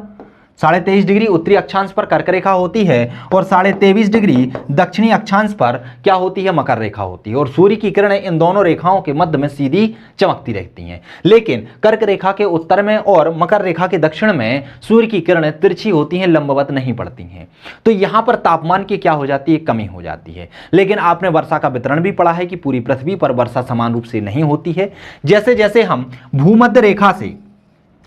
23.5 डिग्री उत्तरी अक्षांश पर कर्क रेखा होती है और 23.5 डिग्री दक्षिणी अक्षांश पर क्या होती है, मकर रेखा होती है। और सूर्य की किरणें इन दोनों रेखाओं के मध्य में सीधी चमकती रहती हैं, लेकिन कर्क रेखा के उत्तर में और मकर रेखा के दक्षिण में सूर्य की किरणें तिरछी होती हैं, लंबवत नहीं पड़ती हैं। तो यहां पर तापमान की क्या हो जाती है, कमी हो जाती है। लेकिन आपने वर्षा का वितरण भी पढ़ा है कि पूरी पृथ्वी पर वर्षा समान रूप से नहीं होती है। जैसे जैसे हम भूमध्य रेखा से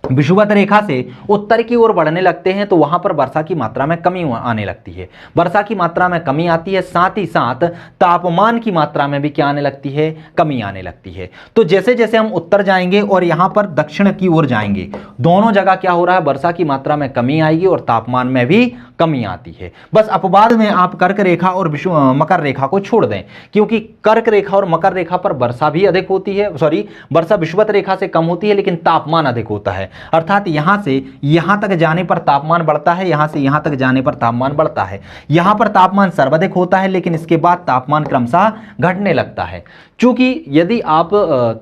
विषुवत रेखा से उत्तर की ओर बढ़ने लगते हैं तो वहां पर वर्षा की मात्रा में कमी आने लगती है। वर्षा की मात्रा में कमी आती है, साथ ही साथ तापमान की मात्रा में भी क्या आने लगती है, कमी आने लगती है। तो जैसे जैसे हम उत्तर जाएंगे और यहां पर दक्षिण की ओर जाएंगे, दोनों जगह क्या हो रहा है, वर्षा की मात्रा में कमी आएगी और तापमान में भी कमी आती है। बस अपवाद में आप कर्क रेखा और मकर रेखा को छोड़ दें, क्योंकि कर्क रेखा और मकर रेखा पर वर्षा भी अधिक होती है, वर्षा विषुवत रेखा से कम होती है लेकिन तापमान अधिक होता है। अर्थात यहां से यहां तक जाने पर तापमान बढ़ता है, यहां से यहां तक जाने पर तापमान बढ़ता है। यहां पर तापमान सर्वाधिक होता है लेकिन इसके बाद तापमान क्रमशः घटने लगता है। चूंकि यदि आप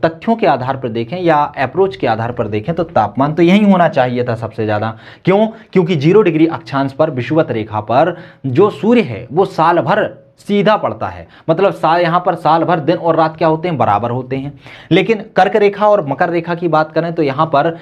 तथ्यों के आधार पर देखें या अप्रोच के आधार पर देखें तो तापमान तो यही होना चाहिए था सबसे ज्यादा। क्यों? क्योंकि 0 डिग्री अक्षांश पर विषुवत रेखा पर जो सूर्य है वो साल भर सीधा पड़ता है, मतलब यहां पर साल भर दिन और रात क्या होते हैं, बराबर होते हैं। लेकिन कर्क रेखा और मकर रेखा की बात करें तो यहां पर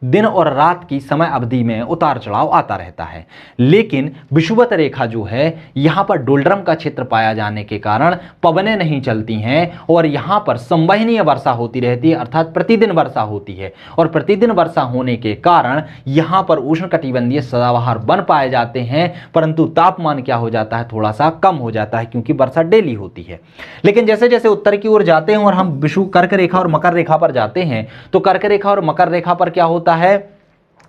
दिन और रात की समय अवधि में उतार चढ़ाव आता रहता है। लेकिन विषुवत रेखा जो है, यहां पर डोल्ड्रम का क्षेत्र पाया जाने के कारण पवनें नहीं चलती हैं और यहां पर संवहनीय वर्षा होती रहती है, अर्थात प्रतिदिन वर्षा होती है। और प्रतिदिन वर्षा होने के कारण यहां पर उष्णकटिबंधीय सदाबहार वन पाए जाते हैं, परंतु तापमान क्या हो जाता है, थोड़ा सा कम हो जाता है, क्योंकि वर्षा डेली होती है। लेकिन जैसे जैसे उत्तर की ओर जाते हैं और हम विषु कर्क रेखा और मकर रेखा पर जाते हैं, तो कर्क रेखा और मकर रेखा पर क्या होता है,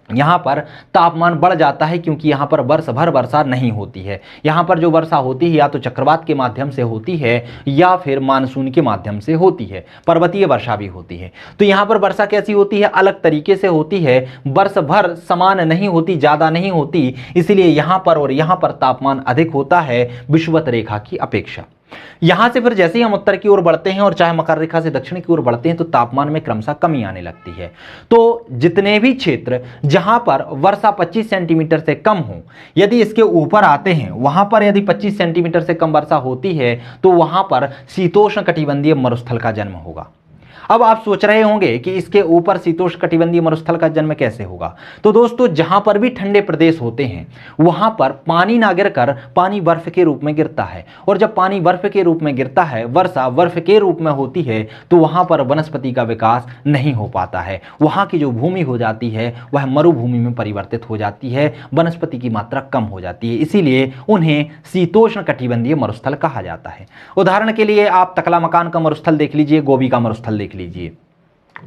यहां पर तापमान बढ़ जाता है, क्योंकि यहां पर वर्ष भर वर्षा नहीं होती है। यहां पर जो वर्षा होती है या तो चक्रवात के माध्यम से होती है या फिर मानसून के माध्यम से होती है, पर्वतीय वर्षा भी होती है। तो यहां पर वर्षा कैसी होती है, अलग तरीके से होती है, वर्ष भर समान नहीं होती, ज्यादा नहीं होती, इसलिए यहां पर और यहां पर तापमान अधिक होता है विषुवत रेखा की अपेक्षा। यहां से फिर जैसे ही हम उत्तर की ओर बढ़ते हैं और चाहे मकर रेखा से दक्षिण की ओर बढ़ते हैं, तो तापमान में क्रमशः कमी आने लगती है। तो जितने भी क्षेत्र जहां पर वर्षा 25 सेंटीमीटर से कम हो, यदि इसके ऊपर आते हैं, वहां पर यदि 25 सेंटीमीटर से कम वर्षा होती है, तो वहां पर शीतोष्ण कटिबंधीय मरुस्थल का जन्म होगा। अब आप सोच रहे होंगे कि इसके ऊपर शीतोष्ण कटिबंधीय मरुस्थल का जन्म कैसे होगा। तो दोस्तों, जहां पर भी ठंडे प्रदेश होते हैं, वहां पर पानी ना गिरकर पानी बर्फ के रूप में गिरता है, और जब पानी बर्फ के रूप में गिरता है, वर्षा बर्फ के रूप में होती है, तो वहां पर वनस्पति का विकास नहीं हो पाता है। वहां की जो भूमि हो जाती है वह मरुभूमि में परिवर्तित हो जाती है, वनस्पति की मात्रा कम हो जाती है, इसीलिए उन्हें शीतोष्ण कटिबंधीय मरुस्थल कहा जाता है। उदाहरण के लिए आप तकला मकान का मरुस्थल देख लीजिए, गोबी का मरुस्थल देख लीजिए।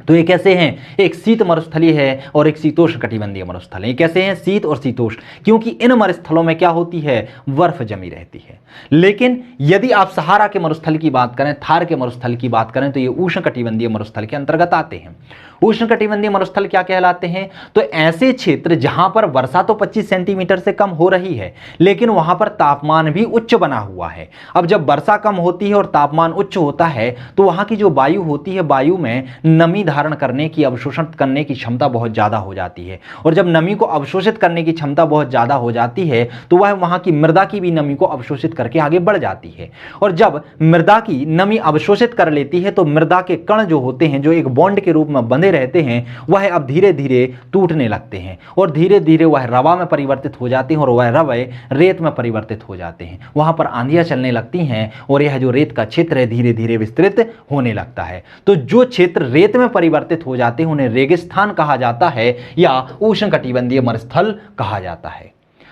तो ये कैसे हैं, एक शीत मरुस्थलीय है और एक शीतोष्ण कटिबंधीय मरुस्थल है। ये कैसे हैं, शीत और शीतोष्ण, क्योंकि इन मरुस्थलों में क्या होती है, बर्फ जमी रहती है। लेकिन यदि आप सहारा के मरुस्थल की बात करें, थार के मरुस्थल की बात करें, तो ये उष्ण कटिबंधीय मरुस्थल के अंतर्गत आते हैं। उष्ण कटिबंधीय मरुस्थल क्या कहलाते हैं, तो ऐसे क्षेत्र जहां पर वर्षा तो 25 सेंटीमीटर से कम हो रही है, लेकिन वहां पर तापमान भी उच्च बना हुआ है। अब जब वर्षा कम होती है और तापमान उच्च होता है, तो वहां की जो वायु होती है, वायु में नमी धारण करने की, अवशोषण करने की क्षमता बहुत ज्यादा हो जाती है। और जब नमी को अवशोषित करने की क्षमता बहुत ज्यादा हो जाती है, तो वह वहां की मृदा की भी नमी को अवशोषित करके आगे बढ़ जाती है। और जब मृदा की नमी अवशोषित कर लेती है, तो मृदा के कण जो होते हैं, जो एक बॉन्ड के रूप में बंधे रहते हैं, वह अब धीरे धीरे टूटने लगते हैं और धीरे धीरे वह रवा में परिवर्तित हो जाते हैं और वह रवे रेत में परिवर्तित हो जाते हैं। वहां पर आंधियां चलने लगती हैं और यह जो रेत का क्षेत्र है धीरे धीरे विस्तृत होने लगता है। तो जो क्षेत्र रेत में परिवर्तित हो जाते हैं उन्हें रेगिस्तान कहा जाता है या उष्णकटिबंधीय मरुस्थल कहा जाता है।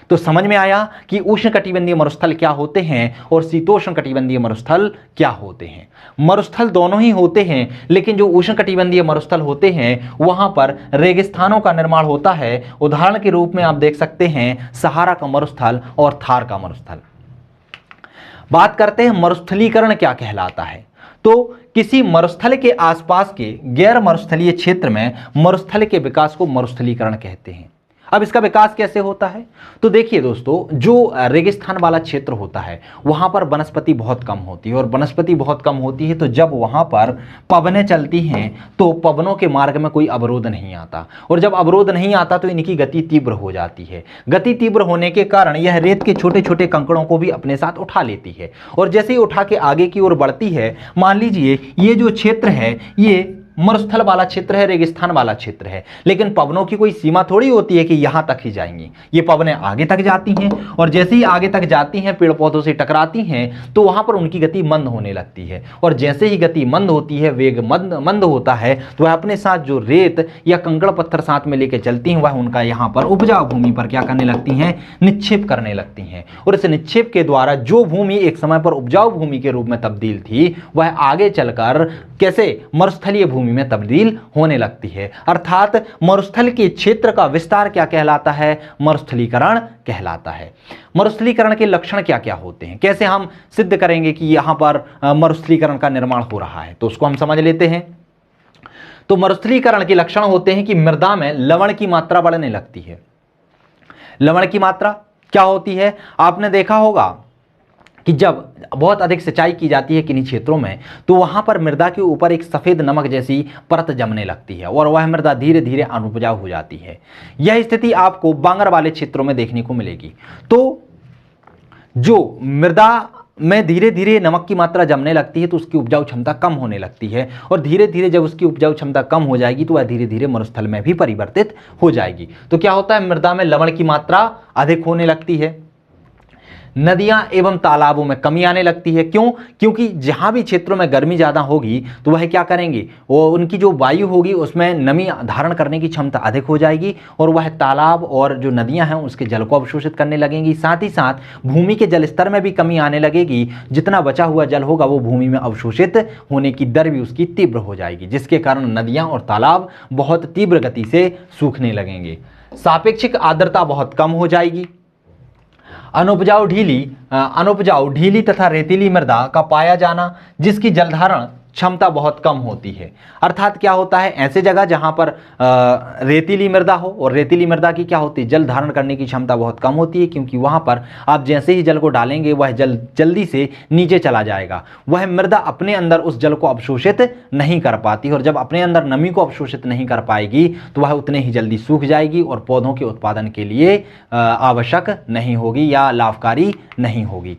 तो समझ में आया कि उष्णकटिबंधीय मरुस्थल क्या होते हैं और शीतोष्ण कटिबंधीय मरुस्थल क्या होते हैं। मरुस्थल दोनों ही होते हैं, लेकिन जो उष्णकटिबंधीय मरुस्थल होते हैं वहां पर रेगिस्तानों का निर्माण होता है। उदाहरण के रूप में आप देख सकते हैं सहारा का मरुस्थल और थार का मरुस्थल। बात करते हैं मरुस्थलीकरण क्या कहलाता है। तो किसी मरुस्थल के आसपास के गैर मरुस्थलीय क्षेत्र में मरुस्थल के विकास को मरुस्थलीकरण कहते हैं। अब इसका विकास कैसे होता है, तो देखिए दोस्तों, जो रेगिस्तान वाला क्षेत्र होता है वहां पर वनस्पति बहुत कम होती है, और वनस्पति बहुत कम होती है तो जब वहां पर पवनें चलती हैं तो पवनों के मार्ग में कोई अवरोध नहीं आता, और जब अवरोध नहीं आता तो इनकी गति तीव्र हो जाती है। गति तीव्र होने के कारण यह रेत के छोटे छोटे कंकड़ों को भी अपने साथ उठा लेती है, और जैसे ही उठा के आगे की ओर बढ़ती है, मान लीजिए ये जो क्षेत्र है ये मरुस्थल वाला क्षेत्र है, रेगिस्तान वाला क्षेत्र है, लेकिन पवनों की कोई सीमा थोड़ी होती है कि यहां तक ही जाएंगी। ये पवनें आगे तक जाती हैं, और जैसे ही आगे तक जाती हैं, पेड़ पौधों से टकराती हैं, तो वहां पर उनकी गति मंद होने लगती है, और जैसे ही गति मंद होती है, वेग मंद होता है, तो वह अपने साथ जो रेत या कंकड़ पत्थर साथ में लेकर चलती हैं, वह उनका यहाँ पर उपजाऊ भूमि पर क्या करने लगती हैं, निक्षेप करने लगती हैं। और इस निक्षेप के द्वारा जो भूमि एक समय पर उपजाऊ भूमि के रूप में तब्दील थी, वह आगे चलकर कैसे मरुस्थलीय भूमि में तब्दील होने लगती है। अर्थात मरुस्थल के क्षेत्र का विस्तार क्या कहलाता है, मरुस्थलीकरण कहलाता है। मरुस्थलीकरण के लक्षण क्या क्या होते हैं, कैसे हम सिद्ध करेंगे कि यहां पर मरुस्थलीकरण का निर्माण हो रहा है, तो उसको हम समझ लेते हैं। तो मरुस्थलीकरण के लक्षण होते हैं कि मृदा में लवण की मात्रा बढ़ने लगती है। लवण की मात्रा क्या होती है, आपने देखा होगा कि जब बहुत अधिक सिंचाई की जाती है किन्हीं क्षेत्रों में, तो वहां पर मृदा के ऊपर एक सफेद नमक जैसी परत जमने लगती है और वह मृदा धीरे धीरे अनुपजाऊ हो जाती है। यह स्थिति आपको बांगर वाले क्षेत्रों में देखने को मिलेगी। तो जो मृदा में धीरे धीरे नमक की मात्रा जमने लगती है तो उसकी उपजाऊ क्षमता कम होने लगती है, और धीरे धीरे जब उसकी उपजाऊ क्षमता कम हो जाएगी तो वह धीरे धीरे मरुस्थल में भी परिवर्तित हो जाएगी। तो क्या होता है, मृदा में लवण की मात्रा अधिक होने लगती है, नदियां एवं तालाबों में कमी आने लगती है। क्यों? क्योंकि जहां भी क्षेत्रों में गर्मी ज़्यादा होगी तो वह क्या करेंगे, वो उनकी जो वायु होगी उसमें नमी धारण करने की क्षमता अधिक हो जाएगी और वह तालाब और जो नदियां हैं उसके जल को अवशोषित करने लगेंगी। साथ ही साथ भूमि के जल स्तर में भी कमी आने लगेगी, जितना बचा हुआ जल होगा वो भूमि में अवशोषित होने की दर भी उसकी तीव्र हो जाएगी, जिसके कारण नदियाँ और तालाब बहुत तीव्र गति से सूखने लगेंगे। सापेक्षिक आर्द्रता बहुत कम हो जाएगी। अनुपजाऊ ढीली तथा रेतीली मृदा का पाया जाना, जिसकी जलधारण क्षमता बहुत कम होती है। अर्थात क्या होता है, ऐसे जगह जहां पर रेतीली मृदा हो, और रेतीली मृदा की क्या होती है, जल धारण करने की क्षमता बहुत कम होती है, क्योंकि वहां पर आप जैसे ही जल को डालेंगे वह जल जल्दी से नीचे चला जाएगा। वह मृदा अपने अंदर उस जल को अवशोषित नहीं कर पाती, और जब अपने अंदर नमी को अवशोषित नहीं कर पाएगी तो वह उतने ही जल्दी सूख जाएगी और पौधों के उत्पादन के लिए आवश्यक नहीं होगी या लाभकारी नहीं होगी।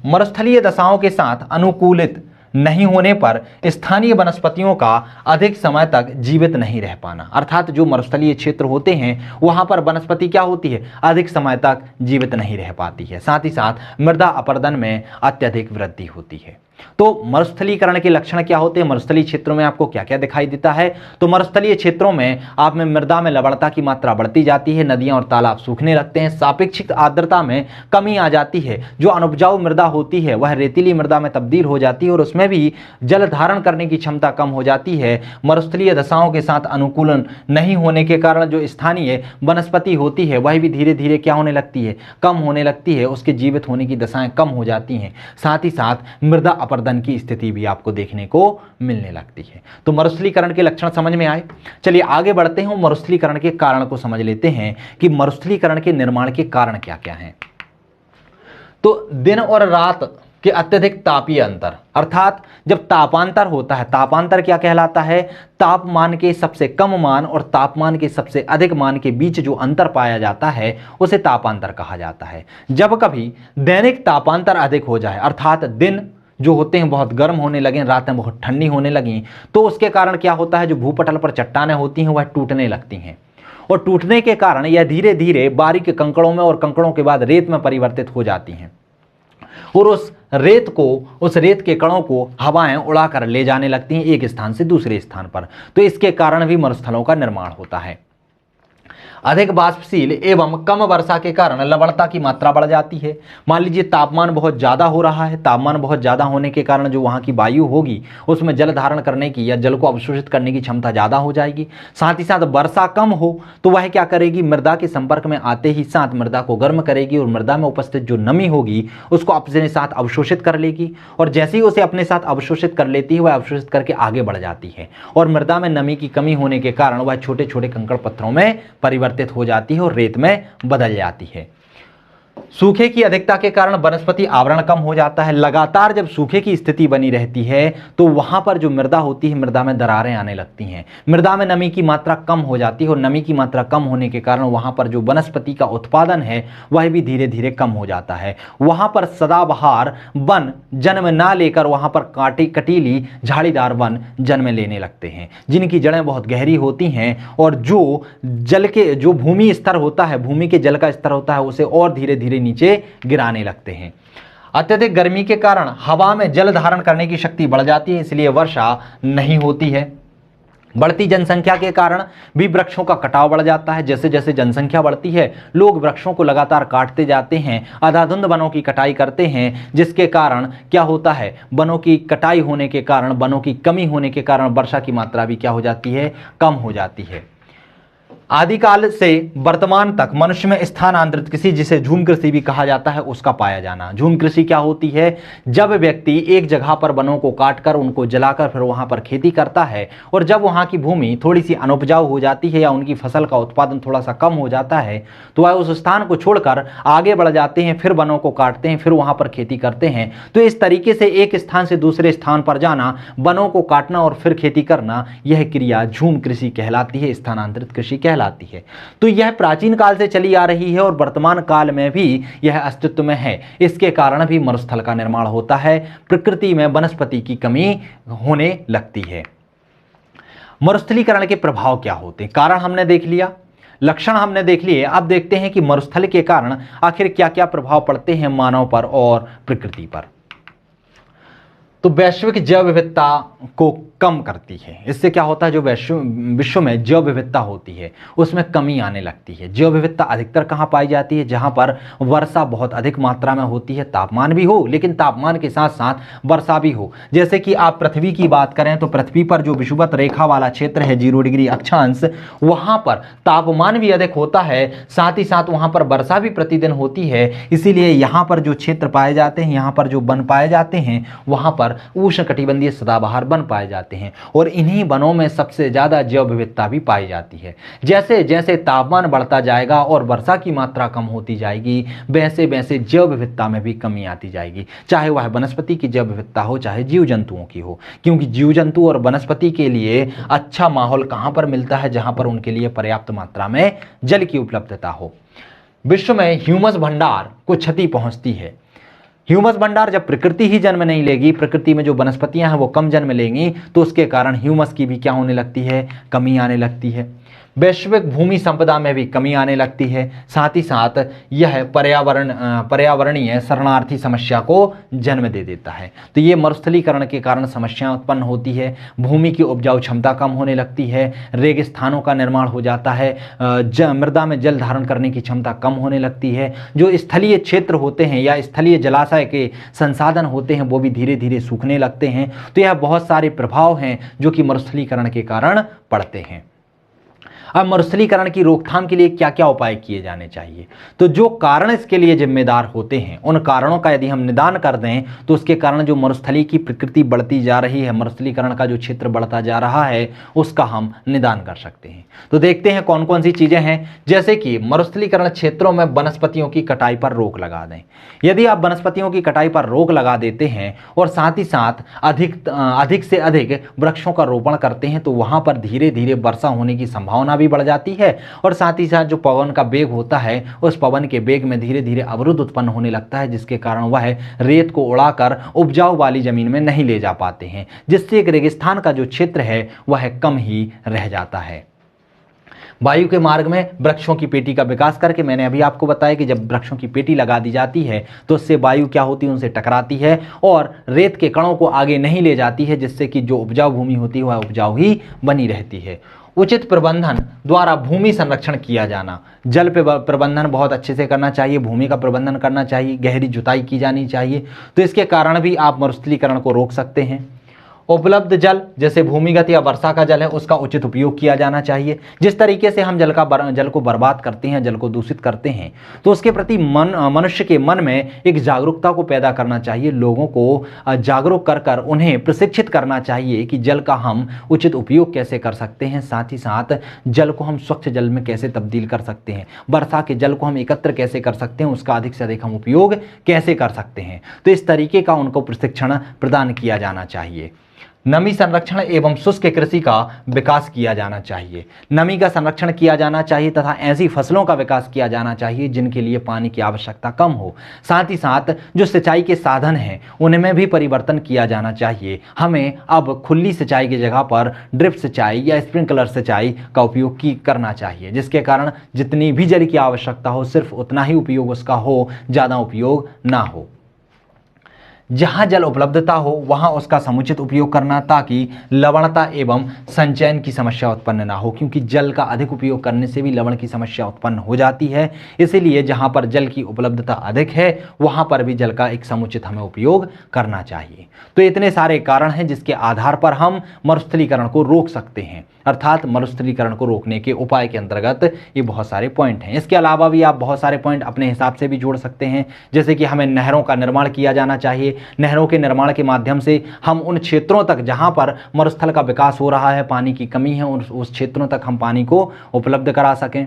मरुस्थलीय दशाओं के साथ अनुकूलित नहीं होने पर स्थानीय वनस्पतियों का अधिक समय तक जीवित नहीं रह पाना। अर्थात जो मरुस्थलीय क्षेत्र होते हैं वहां पर वनस्पति क्या होती है, अधिक समय तक जीवित नहीं रह पाती है। साथ ही साथ मृदा अपरदन में अत्यधिक वृद्धि होती है। तो मरुस्थलीकरण के लक्षण क्या होते हैं, मरुस्थलीय क्षेत्रों में आपको क्या क्या दिखाई देता है? तो मरुस्थलीय क्षेत्रों में आप में मृदा में लवणता की मात्रा बढ़ती जाती है, नदियां और तालाब सूखने लगते हैं, सापेक्षिक आर्द्रता में कमी आ जाती है, जो अनुपजाऊ मृदा होती है वह रेतीली मृदा में तब्दील हो जाती है और उसमें भी जल धारण करने की क्षमता कम हो जाती है। मरुस्थलीय दशाओं के साथ अनुकूलन नहीं होने के कारण जो स्थानीय वनस्पति होती है वह भी धीरे धीरे क्या होने लगती है, कम होने लगती है, उसके जीवित होने की दशाएं कम हो जाती हैं। साथ ही साथ मृदा अपरदन की स्थिति भी आपको देखने को मिलने लगती है। तो मरुस्थलीकरण के लक्षण समझ में आए। चलिए आगे बढ़ते हैं, मरुस्थलीकरण के कारण को समझ लेते हैं कि मरुस्थलीकरण के निर्माण के कारण क्या क्या हैं। तो दिन और रात के अत्यधिक तापीय अंतर, अर्थात जब तापांतर होता है, तापांतर क्या कहलाता है, तापमान के सबसे कम मान और तापमान के सबसे अधिक मान के बीच जो अंतर पाया जाता है उसे तापांतर कहा जाता है। जब कभी दैनिक तापांतर अधिक हो जाए, अर्थात दिन जो होते हैं बहुत गर्म होने लगे, रातें बहुत ठंडी होने लगी, तो उसके कारण क्या होता है, जो भूपटल पर चट्टानें होती हैं वह टूटने लगती हैं, और टूटने के कारण यह धीरे धीरे बारीक कंकड़ों में और कंकड़ों के बाद रेत में परिवर्तित हो जाती हैं, और उस रेत के कणों को हवाएं उड़ाकर ले जाने लगती हैं एक स्थान से दूसरे स्थान पर। तो इसके कारण भी मरुस्थलों का निर्माण होता है। अधिक वाष्पशील एवं कम वर्षा के कारण लवणता की मात्रा बढ़ जाती है। मान लीजिए तापमान बहुत ज़्यादा हो रहा है, तापमान बहुत ज़्यादा होने के कारण जो वहाँ की वायु होगी उसमें जल धारण करने की या जल को अवशोषित करने की क्षमता ज़्यादा हो जाएगी। साथ ही साथ वर्षा कम हो तो वह क्या करेगी, मृदा के संपर्क में आते ही साथ मृदा को गर्म करेगी और मृदा में उपस्थित जो नमी होगी उसको अपने साथ अवशोषित कर लेगी, और जैसे ही उसे अपने साथ अवशोषित कर लेती है वह अवशोषित करके आगे बढ़ जाती है, और मृदा में नमी की कमी होने के कारण वह छोटे छोटे कंकड़ पत्थरों में परिवर्तित हो जाती है और रेत में बदल जाती है। सूखे की अधिकता के कारण वनस्पति आवरण कम हो जाता है। लगातार जब सूखे की स्थिति बनी रहती है तो वहां पर जो मृदा होती है, मृदा में दरारें आने लगती हैं, मृदा में नमी की मात्रा कम हो जाती है, और नमी की मात्रा कम होने के कारण वहां पर जो वनस्पति का उत्पादन है वह भी धीरे धीरे कम हो जाता है। वहां पर सदाबहार वन जन्म ना लेकर वहां पर कटीली झाड़ीदार वन जन्म लेने लगते हैं, जिनकी जड़ें बहुत गहरी होती हैं और जो जल के जो भूमि स्तर होता है, भूमि के जल का स्तर होता है उसे और धीरे धीरे नीचे गिराने लगते हैं। अत्यधिक गर्मी के कारण हवा में जल धारण करने की शक्ति बढ़ जाती है, इसलिए वर्षा नहीं होती है। बढ़ती जनसंख्या के कारण भी वृक्षों का कटाव बढ़ जाता है। जैसे जैसे जनसंख्या बढ़ती है लोग वृक्षों को लगातार काटते जाते हैं, अंधाधुंध वनों की कटाई करते हैं, जिसके कारण क्या होता है, वनों की कटाई होने के कारण, वनों की कमी होने के कारण वर्षा की मात्रा भी क्या हो जाती है, कम हो जाती है। आदिकाल से वर्तमान तक मनुष्य में स्थानांतरित कृषि, जिसे झूम कृषि भी कहा जाता है, उसका पाया जाना। झूम कृषि क्या होती है, जब व्यक्ति एक जगह पर वनों को काटकर उनको जलाकर फिर वहां पर खेती करता है, और जब वहां की भूमि थोड़ी सी अनुपजाऊ हो जाती है या उनकी फसल का उत्पादन थोड़ा सा कम हो जाता है तो वह उस स्थान को छोड़कर आगे बढ़ जाते हैं, फिर वनों को काटते हैं, फिर वहां पर खेती करते हैं। तो इस तरीके से एक स्थान से दूसरे स्थान पर जाना, वनों को काटना और फिर खेती करना, यह क्रिया झूम कृषि कहलाती है, स्थानांतरित कृषि कहलाती है। कहलाती है। तो यह प्राचीन काल से चली आ रही है और वर्तमान काल में भी यह अस्तित्व में है। इसके कारण भी मरुस्थल का निर्माण होता है, प्रकृति में वनस्पति की कमी होने लगती है। मरुस्थलीकरण के प्रभाव क्या होते हैं? कारण हमने देख लिया, लक्षण हमने देख लिए। अब देखते हैं कि मरुस्थल के कारण आखिर क्या क्या प्रभाव पड़ते हैं मानव पर और प्रकृति पर। तो वैश्विक जैव विविधता को कम करती है। इससे क्या होता है, जो विश्व में जैव विविधता होती है उसमें कमी आने लगती है। जैव विविधता अधिकतर कहाँ पाई जाती है? जहाँ पर वर्षा बहुत अधिक मात्रा में होती है, तापमान भी हो लेकिन तापमान के साथ साथ वर्षा भी हो। जैसे कि आप पृथ्वी की बात करें तो पृथ्वी पर जो विषुवत रेखा वाला क्षेत्र है 0 डिग्री अक्षांश, वहाँ पर तापमान भी अधिक होता है, साथ ही साथ वहाँ पर वर्षा भी प्रतिदिन होती है। इसीलिए यहाँ पर जो क्षेत्र पाए जाते हैं, यहाँ पर जो वन पाए जाते हैं, वहाँ पर उष्णकटिबंधीय सदाबहार वन पाए जाते हैं और इन्हीं वनों में सबसे ज्यादा जैव विविधता भी पाई जाती है। जैसे जैसे तापमान बढ़ता जाएगा और वर्षा की मात्रा कम होती जाएगी, वैसे वैसे जैव विविधता में भी कमी आती जाएगी, चाहे वह वनस्पति की जैव विविधता हो चाहे जीव जंतुओं की हो। क्योंकि जीव जंतु और वनस्पति के लिए अच्छा माहौल कहां पर मिलता है? जहां पर उनके लिए पर्याप्त मात्रा में जल की उपलब्धता हो। विश्व में ह्यूमस भंडार को क्षति पहुंचती है। ह्यूमस भंडार जब प्रकृति ही जन्म नहीं लेगी, प्रकृति में जो वनस्पतियां हैं वो कम जन्म लेंगी, तो उसके कारण ह्यूमस की भी क्या होने लगती है? कमी आने लगती है। वैश्विक भूमि संपदा में भी कमी आने लगती है। साथ ही साथ यह पर्यावरणीय शरणार्थी समस्या को जन्म दे देता है। तो ये मरुस्थलीकरण के कारण समस्याएं उत्पन्न होती है। भूमि की उपजाऊ क्षमता कम होने लगती है, रेगिस्तानों का निर्माण हो जाता है, मृदा में जल धारण करने की क्षमता कम होने लगती है। जो स्थलीय क्षेत्र होते हैं या स्थलीय जलाशय के संसाधन होते हैं वो भी धीरे धीरे सूखने लगते हैं। तो यह बहुत सारे प्रभाव हैं जो कि मरुस्थलीकरण के कारण पड़ते हैं। अब मरुस्थलीकरण की रोकथाम के लिए क्या क्या उपाय किए जाने चाहिए? तो जो कारण इसके लिए जिम्मेदार होते हैं उन कारणों का यदि हम निदान कर दें तो उसके कारण जो मरुस्थली की प्रकृति बढ़ती जा रही है, मरुस्थलीकरण का जो क्षेत्र बढ़ता जा रहा है, उसका हम निदान कर सकते हैं। तो देखते हैं कौन कौन सी चीजें हैं। जैसे कि मरुस्थलीकरण क्षेत्रों में वनस्पतियों की कटाई पर रोक लगा दें। यदि आप वनस्पतियों की कटाई पर रोक लगा देते हैं और साथ ही साथ अधिक से अधिक वृक्षों का रोपण करते हैं तो वहां पर धीरे धीरे वर्षा होने की संभावना भी बढ़ जाती है और साथ ही साथ जो पवन का वेग होता है उस पवन के वेग में धीरे धीरे अवरुद्ध उत्पन्न होने लगता है, जिसके कारण वह रेत को उड़ाकर उपजाऊ वाली जमीन में नहीं ले जा पाते हैं, जिससे एक रेगिस्तान का जो क्षेत्र है वह कम ही रह जाता है। वायु के मार्ग में वृक्षों की पेटी का विकास करके, मैंने अभी आपको बताया कि जब वृक्षों की पेटी लगा दी जाती है तो उससे वायु क्या होती है, उनसे टकराती है और रेत के कणों को आगे नहीं ले जाती है, जिससे कि जो उपजाऊ भूमि होती है वह उपजाऊ ही बनी रहती है। उचित प्रबंधन द्वारा भूमि संरक्षण किया जाना। जल प्रबंधन बहुत अच्छे से करना चाहिए, भूमि का प्रबंधन करना चाहिए, गहरी जुताई की जानी चाहिए। तो इसके कारण भी आप मरुस्थलीकरण को रोक सकते हैं। उपलब्ध जल जैसे भूमिगत या वर्षा का जल है उसका उचित उपयोग किया जाना चाहिए। जिस तरीके से हम जल को बर्बाद करते हैं, जल को दूषित करते हैं, तो उसके प्रति मनुष्य के मन में एक जागरूकता को पैदा करना चाहिए। लोगों को जागरूक कर उन्हें प्रशिक्षित करना चाहिए कि जल का हम उचित उपयोग कैसे कर सकते हैं, साथ ही साथ जल को हम स्वच्छ जल में कैसे तब्दील कर सकते हैं, वर्षा के जल को हम एकत्र कैसे कर सकते हैं, उसका अधिक से अधिक हम उपयोग कैसे कर सकते हैं। तो इस तरीके का उनको प्रशिक्षण प्रदान किया जाना चाहिए। नमी संरक्षण एवं शुष्क कृषि का विकास किया जाना चाहिए। नमी का संरक्षण किया जाना चाहिए तथा ऐसी फसलों का विकास किया जाना चाहिए जिनके लिए पानी की आवश्यकता कम हो। साथ ही साथ जो सिंचाई के साधन हैं उनमें भी परिवर्तन किया जाना चाहिए। हमें अब खुली सिंचाई की जगह पर ड्रिप सिंचाई या स्प्रिंकलर सिंचाई का उपयोग करना चाहिए, जिसके कारण जितनी भी जल की आवश्यकता हो सिर्फ उतना ही उपयोग उसका हो, ज़्यादा उपयोग ना हो। जहाँ जल उपलब्धता हो वहाँ उसका समुचित उपयोग करना, ताकि लवणता एवं संचयन की समस्या उत्पन्न ना हो, क्योंकि जल का अधिक उपयोग करने से भी लवण की समस्या उत्पन्न हो जाती है। इसीलिए जहाँ पर जल की उपलब्धता अधिक है वहाँ पर भी जल का एक समुचित हमें उपयोग करना चाहिए। तो इतने सारे कारण हैं जिसके आधार पर हम मरुस्थलीकरण को रोक सकते हैं, अर्थात मरुस्थलीकरण को रोकने के उपाय के अंतर्गत ये बहुत सारे पॉइंट हैं। इसके अलावा भी आप बहुत सारे पॉइंट अपने हिसाब से भी जोड़ सकते हैं, जैसे कि हमें नहरों का निर्माण किया जाना चाहिए। नहरों के निर्माण के माध्यम से हम उन क्षेत्रों तक जहां पर मरुस्थल का विकास हो रहा है, पानी की कमी है, उस क्षेत्रों तक हम पानी को उपलब्ध करा सकें।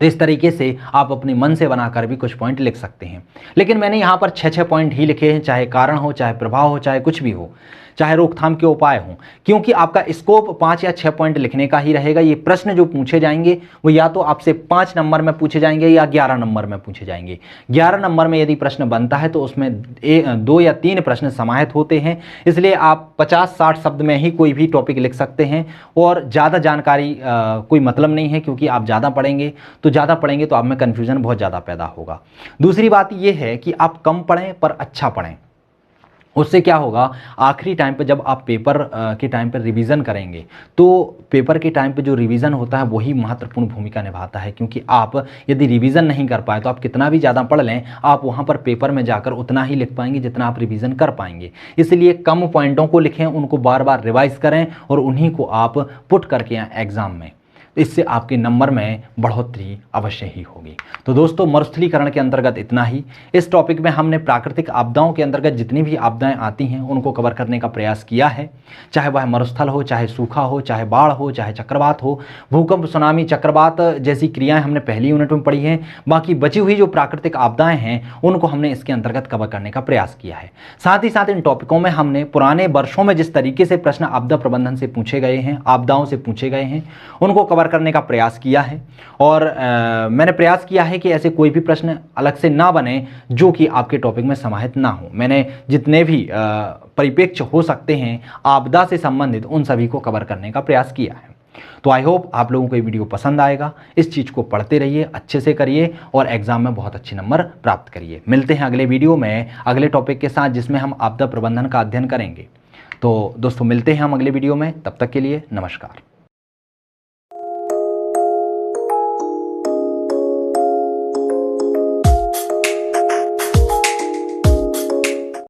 तो इस तरीके से आप अपने मन से बनाकर भी कुछ पॉइंट लिख सकते हैं। लेकिन मैंने यहाँ पर 6 पॉइंट ही लिखे हैं, चाहे कारण हो, चाहे प्रभाव हो, चाहे कुछ भी हो। चाहे रोकथाम के उपाय हों, क्योंकि आपका स्कोप 5 या 6 पॉइंट लिखने का ही रहेगा। ये प्रश्न जो पूछे जाएंगे वो या तो आपसे 5 नंबर में पूछे जाएंगे या 11 नंबर में पूछे जाएंगे। 11 नंबर में यदि प्रश्न बनता है तो उसमें 2 या 3 प्रश्न समाहित होते हैं, इसलिए आप 50-60 शब्द में ही कोई भी टॉपिक लिख सकते हैं और ज़्यादा जानकारी कोई मतलब नहीं है, क्योंकि आप ज़्यादा पढ़ेंगे तो आप में कन्फ्यूजन बहुत ज़्यादा पैदा होगा। दूसरी बात यह है कि आप कम पढ़ें पर अच्छा पढ़ें। उससे क्या होगा, आखिरी टाइम पे जब आप पेपर के टाइम पे रिवीजन करेंगे तो पेपर के टाइम पे जो रिवीजन होता है वही महत्वपूर्ण भूमिका निभाता है, क्योंकि आप यदि रिवीजन नहीं कर पाए तो आप कितना भी ज़्यादा पढ़ लें, आप वहाँ पर पेपर में जाकर उतना ही लिख पाएंगे जितना आप रिवीजन कर पाएंगे। इसलिए कम पॉइंटों को लिखें, उनको बार बार रिवाइज करें और उन्हीं को आप पुट करके आएँ एग्ज़ाम में। इससे आपके नंबर में बढ़ोतरी अवश्य ही होगी। तो दोस्तों, मरुस्थलीकरण के अंतर्गत इतना ही। इस टॉपिक में हमने प्राकृतिक आपदाओं के अंतर्गत जितनी भी आपदाएं आती हैं उनको कवर करने का प्रयास किया है, चाहे वह मरुस्थल हो, चाहे सूखा हो, चाहे बाढ़ हो, चाहे चक्रवात हो, भूकंप, सुनामी, चक्रवात जैसी क्रियाएं हमने पहली यूनिट में पढ़ी हैं। बाकी बची हुई जो प्राकृतिक आपदाएं हैं उनको हमने इसके अंतर्गत कवर करने का प्रयास किया है। साथ ही साथ इन टॉपिकों में हमने पुराने वर्षों में जिस तरीके से प्रश्न आपदा प्रबंधन से पूछे गए हैं, आपदाओं से पूछे गए हैं, उनको कवर करने का प्रयास किया है। और मैंने प्रयास किया है कि ऐसे कोई भी प्रश्न अलग से ना बने जो कि आपके टॉपिक में समाहित ना हो। मैंने जितने भी परिप्रेक्ष्य हो सकते हैं आपदा से संबंधित उन सभी को कवर करने का प्रयास किया है। तो आई होप आप लोगों को ये वीडियो पसंद आएगा। इस चीज़ को पढ़ते रहिए, अच्छे से करिए और एग्जाम में बहुत अच्छे नंबर प्राप्त करिए। मिलते हैं अगले वीडियो में अगले टॉपिक के साथ जिसमें हम आपदा प्रबंधन का अध्ययन करेंगे। तो दोस्तों, मिलते हैं हम अगले वीडियो में, तब तक के लिए नमस्कार।